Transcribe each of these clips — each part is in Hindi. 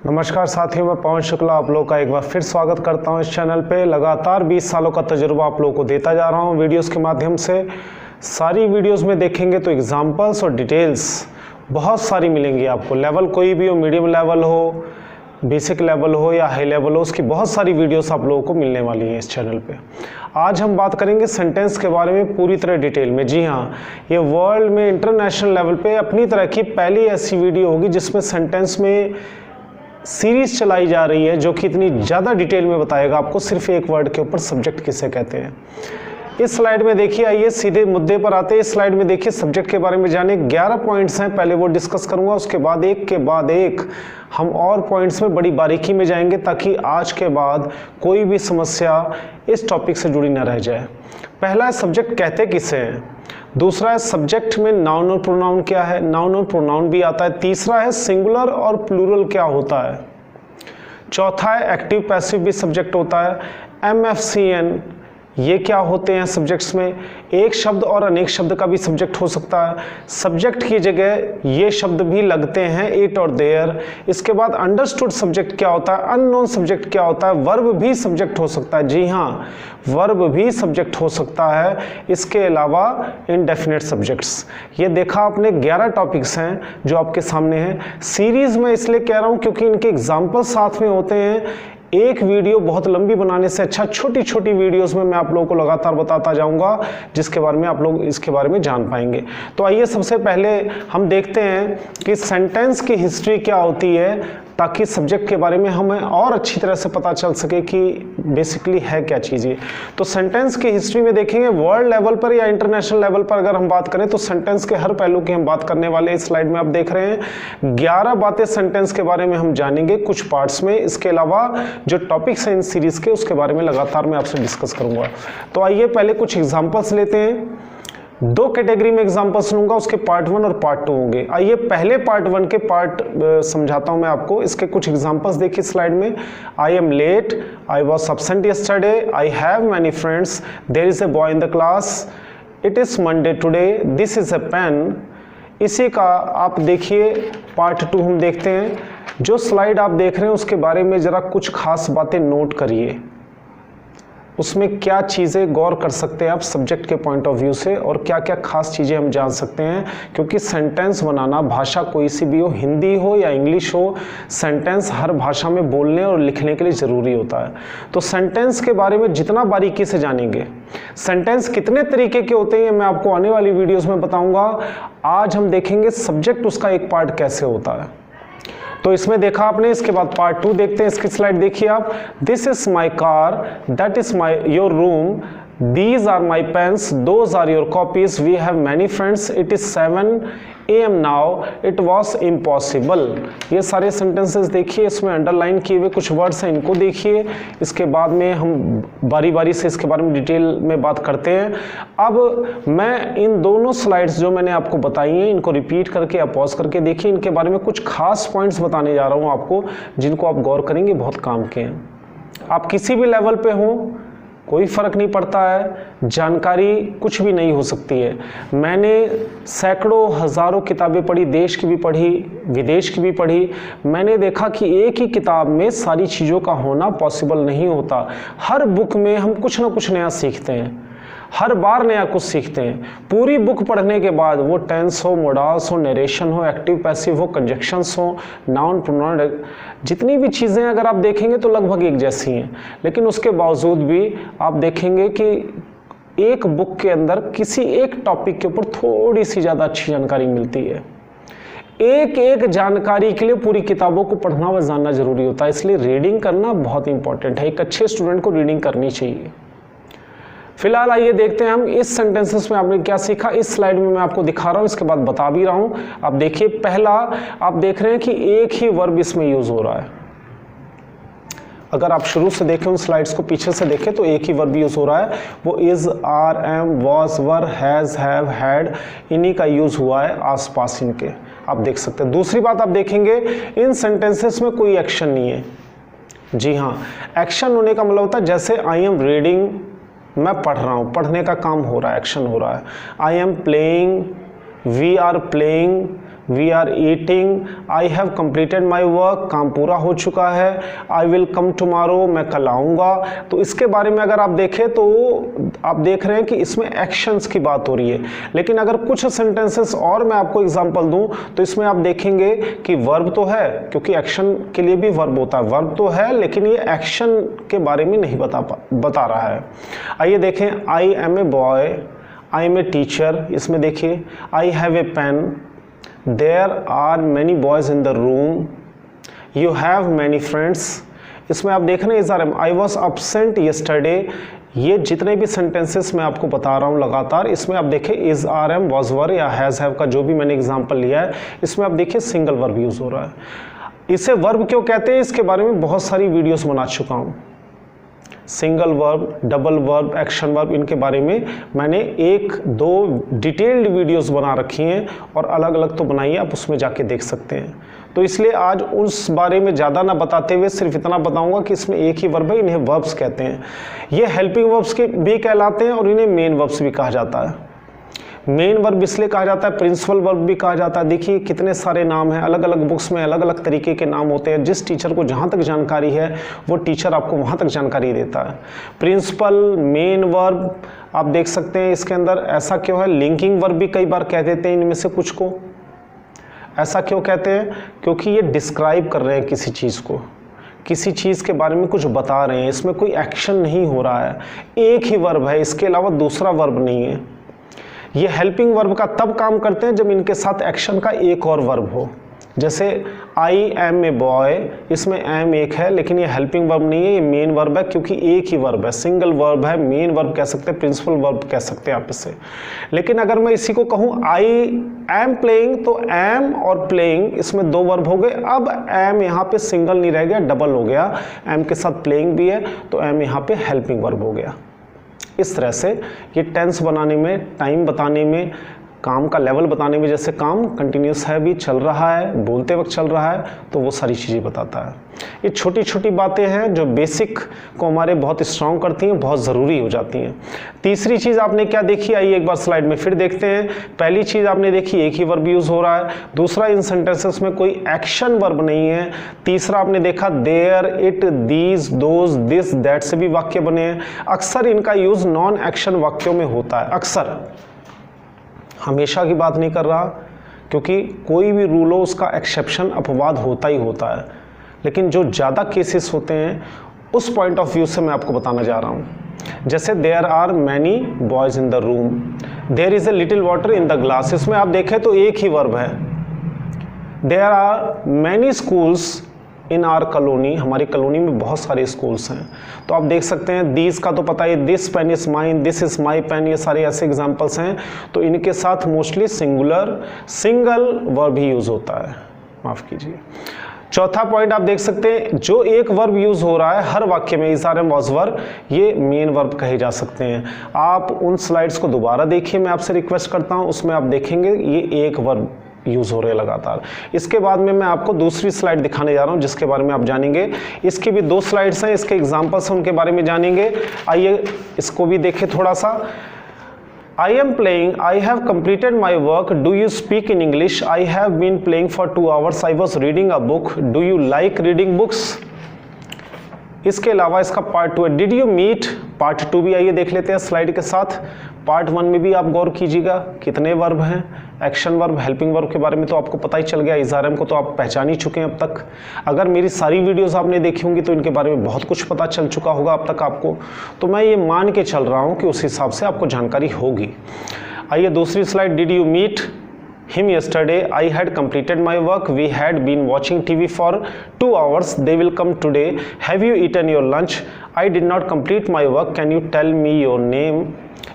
नमस्कार साथियों, मैं पवन शुक्ला आप लोगों का एक बार फिर स्वागत करता हूं इस चैनल पे। लगातार 20 सालों का तजुर्बा आप लोगों को देता जा रहा हूं वीडियोस के माध्यम से। सारी वीडियोस में देखेंगे तो एग्जांपल्स और डिटेल्स बहुत सारी मिलेंगी आपको। लेवल कोई भी हो, मीडियम लेवल हो, बेसिक लेवल हो या हाई लेवल हो, उसकी बहुत सारी वीडियोस आप लोगों को मिलने वाली हैं इस चैनल पे। आज हम बात करेंगे सेंटेंस के बारे में पूरी तरह डिटेल में। जी हाँ, ये वर्ल्ड में इंटरनेशनल लेवल पे अपनी तरह की पहली ऐसी वीडियो होगी जिसमें सेंटेंस में सीरीज चलाई जा रही है जो कि इतनी ज़्यादा डिटेल में बताएगा आपको सिर्फ एक वर्ड के ऊपर सब्जेक्ट किसे कहते हैं। इस स्लाइड में देखिए, आइए सीधे मुद्दे पर आते हैं। इस स्लाइड में देखिए सब्जेक्ट के बारे में जाने 11 पॉइंट्स हैं, पहले वो डिस्कस करूंगा, उसके बाद एक के बाद एक हम और पॉइंट्स में बड़ी बारीकी में जाएंगे ताकि आज के बाद कोई भी समस्या इस टॉपिक से जुड़ी ना रह जाए। पहला है सब्जेक्ट कहते किसे हैं, दूसरा है सब्जेक्ट में नाउन और प्रोनाउन क्या है, नाउन और प्रोनाउन भी आता है, तीसरा है सिंगुलर और प्लूरल क्या होता है, चौथा है एक्टिव पैसिव भी सब्जेक्ट होता है, MFCN ये क्या होते हैं सब्जेक्ट्स में, एक शब्द और अनेक शब्द का भी सब्जेक्ट हो सकता है, सब्जेक्ट की जगह ये शब्द भी लगते हैं इट और देयर। इसके बाद अंडरस्टूड सब्जेक्ट क्या होता है, अननोन सब्जेक्ट क्या होता है, वर्ब भी सब्जेक्ट हो सकता है। जी हाँ, वर्ब भी सब्जेक्ट हो सकता है। इसके अलावा इनडेफिनेट सब्जेक्ट्स। ये देखा आपने 11 टॉपिक्स हैं जो आपके सामने हैं। सीरीज में इसलिए कह रहा हूँ क्योंकि इनके एग्जाम्पल साथ में होते हैं। एक वीडियो बहुत लंबी बनाने से अच्छा छोटी छोटी वीडियोस में मैं आप लोगों को लगातार बताता जाऊंगा जिसके बारे में आप लोग इसके बारे में जान पाएंगे। तो आइए सबसे पहले हम देखते हैं कि सेंटेंस की हिस्ट्री क्या होती है ताकि सब्जेक्ट के बारे में हमें और अच्छी तरह से पता चल सके कि बेसिकली है क्या चीज़ें। तो सेंटेंस की हिस्ट्री में देखेंगे वर्ल्ड लेवल पर या इंटरनेशनल लेवल पर अगर हम बात करें तो सेंटेंस के हर पहलू की हम बात करने वाले। इस स्लाइड में आप देख रहे हैं 11 बातें सेंटेंस के बारे में हम जानेंगे कुछ पार्ट्स में। इसके अलावा जो टॉपिक्स हैं इन सीरीज के उसके बारे में लगातार मैं आपसे डिस्कस करूंगा। तो आइए पहले कुछ एग्जाम्पल्स लेते हैं। 2 कैटेगरी में एग्जांपल्स लूंगा, उसके पार्ट 1 और पार्ट 2 होंगे। आइए पहले पार्ट 1 के पार्ट समझाता हूं मैं आपको। इसके कुछ एग्जांपल्स देखिए स्लाइड में। I am late, I was absent yesterday, I have many friends, there is a boy in the class, it is Monday today, this is a pen. इसी का आप देखिए पार्ट 2 हम देखते हैं। जो स्लाइड आप देख रहे हैं उसके बारे में जरा कुछ खास बातें नोट करिए, उसमें क्या चीज़ें गौर कर सकते हैं आप सब्जेक्ट के पॉइंट ऑफ व्यू से और क्या क्या खास चीज़ें हम जान सकते हैं। क्योंकि सेंटेंस बनाना, भाषा कोई सी भी हो, हिंदी हो या इंग्लिश हो, सेंटेंस हर भाषा में बोलने और लिखने के लिए ज़रूरी होता है। तो सेंटेंस के बारे में जितना बारीकी से जानेंगे, सेंटेंस कितने तरीके के होते हैं मैं आपको आने वाली वीडियोज़ में बताऊँगा। आज हम देखेंगे सब्जेक्ट उसका एक पार्ट कैसे होता है। तो इसमें देखा आपने, इसके बाद पार्ट 2 देखते हैं। इसकी स्लाइड देखिए आप। This is my car, that is my your room, these are my pens, those are your copies, we have many friends, it is 7 AM now, it was impossible। ये सारे सेंटेंसेस देखिए, इसमें अंडरलाइन किए हुए कुछ वर्ड्स हैं, इनको देखिए। इसके बाद में हम बारी बारी से इसके बारे में डिटेल में बात करते हैं। अब मैं इन दोनों स्लाइड्स जो मैंने आपको बताई हैं इनको रिपीट करके या पॉज करके देखिए। इनके बारे में कुछ खास पॉइंट्स बताने जा रहा हूँ आपको जिनको आप गौर करेंगे, बहुत काम के हैं। आप किसी भी लेवल पे हों, कोई फर्क नहीं पड़ता है, जानकारी कुछ भी नहीं हो सकती है। मैंने सैकड़ों हजारों किताबें पढ़ी, देश की भी पढ़ी, विदेश की भी पढ़ी। मैंने देखा कि एक ही किताब में सारी चीज़ों का होना पॉसिबल नहीं होता। हर बुक में हम कुछ ना कुछ नया सीखते हैं, हर बार नया कुछ सीखते हैं। पूरी बुक पढ़ने के बाद वो टेंस हो, मोडाल्स हो, नरेशन हो, एक्टिव पैसिव हो, कंजक्शंस हो, नाउन प्रोनाउन, जितनी भी चीज़ें अगर आप देखेंगे तो लगभग एक जैसी हैं। लेकिन उसके बावजूद भी आप देखेंगे कि एक बुक के अंदर किसी एक टॉपिक के ऊपर थोड़ी सी ज़्यादा अच्छी जानकारी मिलती है। एक एक जानकारी के लिए पूरी किताबों को पढ़ना व जानना जरूरी होता है। इसलिए रीडिंग करना बहुत इंपॉर्टेंट है। एक अच्छे स्टूडेंट को रीडिंग करनी चाहिए। फिलहाल आइए देखते हैं हम इस सेंटेंसेस में आपने क्या सीखा। इस स्लाइड में मैं आपको दिखा रहा हूं, इसके बाद बता भी रहा हूं। आप देखिए, पहला आप देख रहे हैं कि एक ही वर्ब इसमें यूज हो रहा है। अगर आप शुरू से देखें उन स्लाइड्स को, पीछे से देखें तो एक ही वर्ब यूज हो रहा है, वो is, are, am, was, were, has, have, had, इन्हीं का यूज हुआ है आसपास इनके, आप देख सकते हैं। दूसरी बात आप देखेंगे, इन सेंटेंसेस में कोई एक्शन नहीं है। जी हाँ, एक्शन होने का मतलब होता है जैसे आई एम रीडिंग, मैं पढ़ रहा हूँ, पढ़ने का काम हो रहा है, एक्शन हो रहा है। I am playing, we are playing, we are eating, I have completed my work, काम पूरा हो चुका है, आई विल कम टुमारो, मैं कल आऊँगा। तो इसके बारे में अगर आप देखें तो आप देख रहे हैं कि इसमें एक्शंस की बात हो रही है। लेकिन अगर कुछ सेंटेंसेस और मैं आपको एग्जांपल दूं तो इसमें आप देखेंगे कि वर्ब तो है, क्योंकि एक्शन के लिए भी वर्ब होता है, वर्ब तो है लेकिन ये एक्शन के बारे में नहीं बता रहा है। आइए देखें, I am a boy, I am a teacher, इसमें देखिए I have a pen, there are many boys in the room, you have many friends. इसमें आप देख रहे हैं is I was absent yesterday. ये जितने भी सेंटेंसेस मैं आपको बता रहा हूँ लगातार, इसमें आप देखें is are am was were या हैज़ हैव का जो भी मैंने एग्जांपल लिया है, इसमें आप देखिए सिंगल वर्ब यूज़ हो रहा है। इसे वर्ब क्यों कहते हैं, इसके बारे में बहुत सारी वीडियोस बना चुका हूँ। Single verb, double verb, action verb, इनके बारे में मैंने 1-2 डिटेल्ड वीडियोस बना रखी हैं और अलग अलग तो बनाई है, आप उसमें जाके देख सकते हैं। तो इसलिए आज उस बारे में ज़्यादा ना बताते हुए सिर्फ इतना बताऊंगा कि इसमें एक ही वर्ब है, इन्हें वर्ब्स कहते हैं। ये हेल्पिंग वर्ब्स के भी कहलाते हैं और इन्हें मेन वर्ब्स भी कहा जाता है। मेन वर्ब इसलिए कहा जाता है, प्रिंसिपल वर्ब भी कहा जाता है। देखिए कितने सारे नाम हैं, अलग अलग बुक्स में अलग अलग तरीके के नाम होते हैं। जिस टीचर को जहाँ तक जानकारी है वो टीचर आपको वहाँ तक जानकारी देता है। प्रिंसिपल, मेन वर्ब आप देख सकते हैं इसके अंदर। ऐसा क्यों है, लिंकिंग वर्ब भी कई बार कह देते हैं इनमें से कुछ को। ऐसा क्यों कहते हैं, क्योंकि ये डिस्क्राइब कर रहे हैं किसी चीज़ को, किसी चीज़ के बारे में कुछ बता रहे हैं। इसमें कोई एक्शन नहीं हो रहा है, एक ही वर्ब है, इसके अलावा दूसरा वर्ब नहीं है। ये हेल्पिंग वर्ब का तब काम करते हैं जब इनके साथ एक्शन का एक और वर्ब हो। जैसे आई एम ए बॉय, इसमें एम एक है लेकिन ये हेल्पिंग वर्ब नहीं है, ये मेन वर्ब है, क्योंकि एक ही वर्ब है, सिंगल वर्ब है, मेन वर्ब कह सकते हैं, प्रिंसिपल वर्ब कह सकते हैं आप इसे। लेकिन अगर मैं इसी को कहूँ आई एम प्लेइंग, तो एम और प्लेइंग इसमें 2 वर्ब हो गए। अब एम यहाँ पे सिंगल नहीं रह गया, डबल हो गया, एम के साथ प्लेइंग भी है तो एम यहाँ पे हेल्पिंग वर्ब हो गया। इस तरह से ये टेंस बनाने में, टाइम बताने में, काम का लेवल बताने में, जैसे काम कंटिन्यूस है, भी चल रहा है, बोलते वक्त चल रहा है, तो वो सारी चीज़ें बताता है। ये छोटी छोटी बातें हैं जो बेसिक को हमारे बहुत स्ट्रॉन्ग करती हैं, बहुत ज़रूरी हो जाती हैं। तीसरी चीज़ आपने क्या देखी, आइए एक बार स्लाइड में फिर देखते हैं। पहली चीज़ आपने देखी एक ही वर्ब यूज़ हो रहा है। दूसरा, इन सेंटेंसेस में कोई एक्शन वर्ब नहीं है। तीसरा आपने देखा there, it, these, those, this, that से भी वाक्य बने हैं। अक्सर इनका यूज़ नॉन एक्शन वाक्यों में होता है, अक्सर, हमेशा की बात नहीं कर रहा, क्योंकि कोई भी रूल हो उसका एक्सेप्शन, अपवाद होता ही होता है। लेकिन जो ज़्यादा केसेस होते हैं उस पॉइंट ऑफ व्यू से मैं आपको बताना जा रहा हूँ। जैसे there are many boys in the room, there is a little water in the glass, इसमें आप देखें तो एक ही वर्ब है। There are many schools in our colony, हमारी कॉलोनी में बहुत सारे स्कूल्स हैं। तो आप देख सकते हैं दीज का तो पता है, this pen is mine, this is my pen, ये सारे ऐसे एग्जांपल्स हैं। तो इनके साथ मोस्टली सिंगल वर्ब ही यूज़ होता है, माफ़ कीजिए। चौथा पॉइंट आप देख सकते हैं, जो एक वर्ब यूज़ हो रहा है हर वाक्य में, is are am was were, ये मेन वर्ब कहे जा सकते हैं। आप उन स्लाइड्स को दोबारा देखिए, मैं आपसे रिक्वेस्ट करता हूँ, उसमें आप देखेंगे ये एक वर्ब यूज़ हो रहे हैं लगातार। इसके बाद में मैं आपको दूसरी स्लाइड दिखाने जा रहा हूं जिसके बारे में आप जानेंगे। इसकी भी 2 स्लाइड्स हैं, इसके एग्जांपल्स हैं, उनके बारे में जानेंगे। आइए इसको भी देखें थोड़ा सा। I am playing, I have completed my work, do you speak in English, I have been playing for 2 hours, I was reading a book, do you like reading books. इसके अलावा इसका पार्ट 2 है, डिड यू मीट, पार्ट 2 भी आइए देख लेते हैं स्लाइड के साथ। पार्ट 1 में भी आप गौर कीजिएगा कितने वर्ब हैं, एक्शन वर्ब, हेल्पिंग वर्ब के बारे में तो आपको पता ही चल गया, इज़ आर एम को तो आप पहचान ही चुके हैं अब तक। अगर मेरी सारी वीडियोस आपने देखी होंगी तो इनके बारे में बहुत कुछ पता चल चुका होगा अब तक आपको। तो मैं ये मान के चल रहा हूँ कि उस हिसाब से आपको जानकारी होगी। आइए दूसरी slide, did you meet him yesterday, I had completed my work, we had been watching TV for 2 hours, they will come today, have you eaten your lunch, I did not complete my work, can you tell me your name।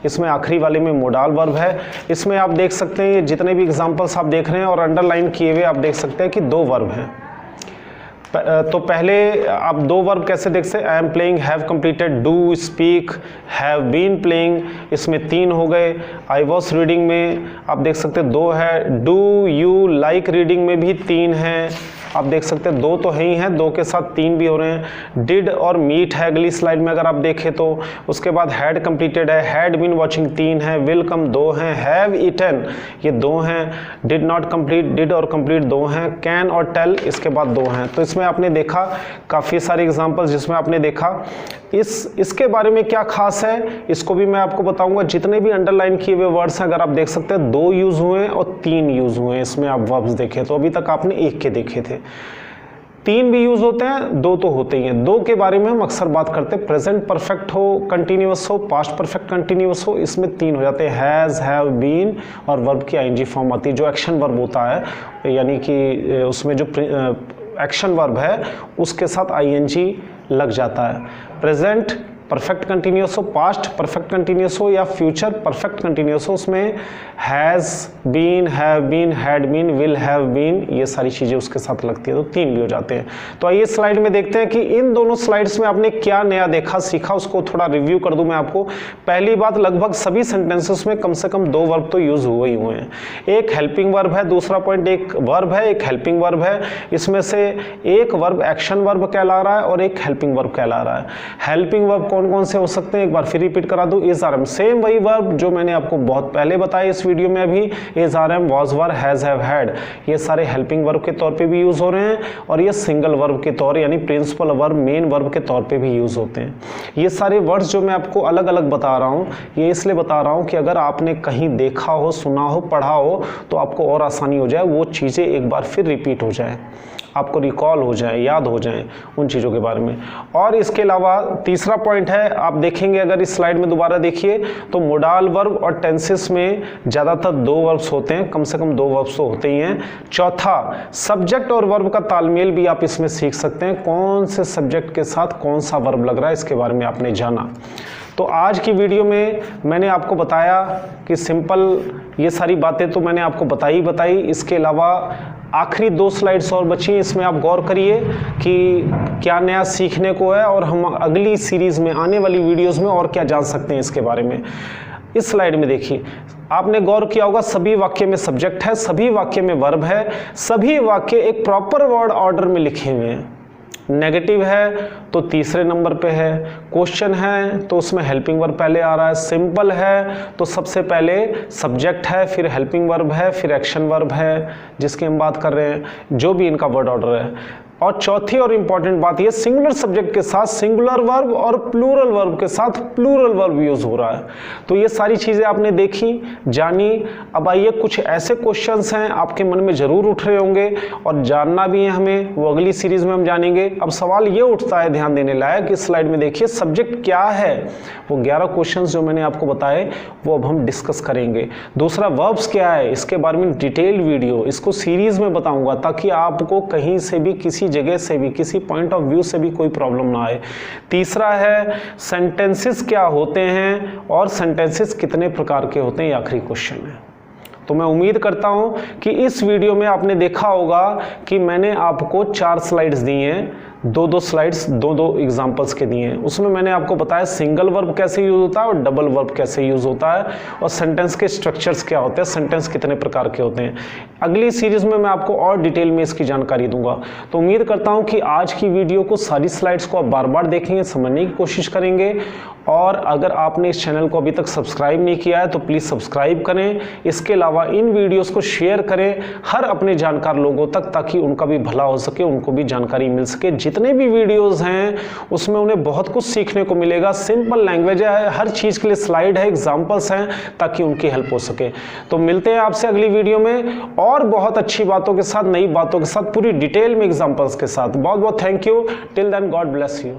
इसमें आखिरी वाले में मोडाल वर्ब है। इसमें आप देख सकते हैं जितने भी एग्जांपल्स आप देख रहे हैं और अंडरलाइन किए हुए आप देख सकते हैं कि 2 वर्ब हैं। तो पहले आप 2 वर्ब कैसे देख सकते हैं, I am playing, have completed, do, speak, have been playing, इसमें 3 हो गए। आई वॉज रीडिंग में आप देख सकते हैं 2 है। डू यू लाइक रीडिंग में भी 3 हैं। आप देख सकते हैं 2 तो है ही हैं, 2 के साथ 3 भी हो रहे हैं। डिड और मीट है अगली स्लाइड में अगर आप देखें तो। उसके बाद हैड कंप्लीटेड है, हैड बीन वॉचिंग 3 है, विल कम 2 हैं, हैव ईटन ये 2 हैं, डिड नॉट कंप्लीट, डिड और कंप्लीट 2 हैं, कैन और टेल इसके बाद 2 हैं। तो इसमें आपने देखा काफ़ी सारे एग्जाम्पल्स जिसमें आपने देखा इसके बारे में क्या खास है इसको भी मैं आपको बताऊंगा। जितने भी अंडरलाइन किए हुए वर्ड्स हैं अगर आप देख सकते हैं 2 यूज हुए हैं और 3 यूज हुए हैं इसमें आप वर्ब्स देखें तो। अभी तक आपने 1 के देखे थे, 3 भी यूज होते हैं, 2 तो होते ही हैं। 2 के बारे में हम अक्सर बात करते हैं, प्रेजेंट परफेक्ट हो, कंटिन्यूअस हो, पास्ट परफेक्ट कंटिन्यूअस हो, इसमें 3 हो जाते हैं, हैज, हैव, बीन और वर्ब की आईएनजी फॉर्म आती है जो एक्शन वर्ब होता है, यानी कि उसमें जो एक्शन वर्ब है उसके साथ आईएनजी लग जाता है। प्रेजेंट परफेक्ट कंटिन्यूअस हो, पास्ट परफेक्ट कंटिन्यूअस हो या फ्यूचर परफेक्ट कंटिन्यूअस हो, उसमें has been, have been, had been, will have been ये सारी चीज़ें उसके साथ लगती है तो 3 भी हो जाते हैं। तो आइए स्लाइड में देखते हैं कि इन दोनों स्लाइड्स में आपने क्या नया देखा सीखा, उसको थोड़ा रिव्यू कर दूं मैं आपको। पहली बात, लगभग सभी सेंटेंसेस में कम से कम 2 वर्ब तो यूज हुए ही हुए हैं। एक हेल्पिंग वर्ब है, दूसरा पॉइंट एक वर्ब है, एक हेल्पिंग वर्ब है। इसमें से एक वर्ब एक्शन वर्ब कहला रहा है और एक हेल्पिंग वर्ब कहला रहा है। हेल्पिंग वर्ब कौन कौन से हो सकते हैं एक बार फिर रिपीट करा दूं, इज आर एम, सेम वही वर्ब जो मैंने आपको बहुत पहले बताया इस वीडियो में अभी, is are am, was were, has, have, had, ये सारे हेल्पिंग वर्ब के तौर पे भी यूज हो रहे हैं और ये सिंगल वर्ब के तौर यानी प्रिंसिपल वर्ब, मेन वर्ब के तौर पे भी यूज होते हैं। ये सारे वर्ड्स जो मैं आपको अलग अलग बता रहा हूँ ये इसलिए बता रहा हूँ कि अगर आपने कहीं देखा हो, सुना हो, पढ़ा हो तो आपको और आसानी हो जाए, वो चीज़ें एक बार फिर रिपीट हो जाए, आपको रिकॉल हो जाए, याद हो जाए उन चीज़ों के बारे में। और इसके अलावा तीसरा पॉइंट है, आप देखेंगे अगर इस स्लाइड में दोबारा देखिए तो मोडाल वर्ब और टेंसेस में ज़्यादातर 2 वर्ब्स होते हैं, कम से कम 2 वर्ब्स तो होते ही हैं। चौथा, सब्जेक्ट और वर्ब का तालमेल भी आप इसमें सीख सकते हैं, कौन से सब्जेक्ट के साथ कौन सा वर्ब लग रहा है इसके बारे में आपने जाना। तो आज की वीडियो में मैंने आपको बताया कि सिंपल ये सारी बातें तो मैंने आपको बताई। इसके अलावा आखिरी 2 स्लाइड्स और बची, इसमें आप गौर करिए कि क्या नया सीखने को है और हम अगली सीरीज़ में आने वाली वीडियोस में और क्या जान सकते हैं इसके बारे में। इस स्लाइड में देखिए, आपने गौर किया होगा सभी वाक्य में सब्जेक्ट है, सभी वाक्य में वर्ब है, सभी वाक्य एक प्रॉपर वर्ड ऑर्डर में लिखे हुए हैं। नेगेटिव है तो तीसरे नंबर पे है, क्वेश्चन है तो उसमें हेल्पिंग वर्ब पहले आ रहा है, सिंपल है तो सबसे पहले सब्जेक्ट है, फिर हेल्पिंग वर्ब है, फिर एक्शन वर्ब है जिसकी हम बात कर रहे हैं, जो भी इनका वर्ड ऑर्डर है। और चौथी और इंपॉर्टेंट बात ये, सिंगुलर सब्जेक्ट के साथ सिंगुलर वर्ब और प्लूरल वर्ब के साथ प्लूरल वर्ब यूज हो रहा है। तो ये सारी चीज़ें आपने देखी, जानी। अब आइए कुछ ऐसे क्वेश्चंस हैं आपके मन में ज़रूर उठ रहे होंगे और जानना भी है हमें, वो अगली सीरीज़ में हम जानेंगे। अब सवाल ये उठता है ध्यान देने लायक, इस स्लाइड में देखिए सब्जेक्ट क्या है, वो 11 क्वेश्चन जो मैंने आपको बताए वो अब हम डिस्कस करेंगे। दूसरा, वर्ब्स क्या है, इसके बारे में डिटेल वीडियो इसको सीरीज़ में बताऊँगा ताकि आपको कहीं से भी, किसी जगह से भी, किसी पॉइंट ऑफ व्यू से भी कोई प्रॉब्लम ना आए। तीसरा है सेंटेंसेस क्या होते हैं और सेंटेंसेस कितने प्रकार के होते हैं, ये आखिरी क्वेश्चन है। तो मैं उम्मीद करता हूं कि इस वीडियो में आपने देखा होगा कि मैंने आपको 4 स्लाइड्स दी हैं, 2-2 स्लाइड्स 2-2 एग्जांपल्स के दिए हैं। उसमें मैंने आपको बताया सिंगल वर्ब कैसे यूज होता है और डबल वर्ब कैसे यूज होता है और सेंटेंस के स्ट्रक्चर्स क्या होते हैं, सेंटेंस कितने प्रकार के होते हैं। अगली सीरीज में मैं आपको और डिटेल में इसकी जानकारी दूंगा। तो उम्मीद करता हूं कि आज की वीडियो को, सारी स्लाइड्स को आप बार बार देखेंगे, समझने की कोशिश करेंगे। और अगर आपने इस चैनल को अभी तक सब्सक्राइब नहीं किया है तो प्लीज़ सब्सक्राइब करें। इसके अलावा इन वीडियोस को शेयर करें हर अपने जानकार लोगों तक, ताकि उनका भी भला हो सके, उनको भी जानकारी मिल सके। जितने भी वीडियोस हैं उसमें उन्हें बहुत कुछ सीखने को मिलेगा। सिंपल लैंग्वेज है, हर चीज़ के लिए स्लाइड है, एग्जाम्पल्स हैं, ताकि उनकी हेल्प हो सके। तो मिलते हैं आपसे अगली वीडियो में और बहुत अच्छी बातों के साथ, नई बातों के साथ, पूरी डिटेल में एग्जाम्पल्स के साथ। बहुत बहुत thank you. Till then, God bless you.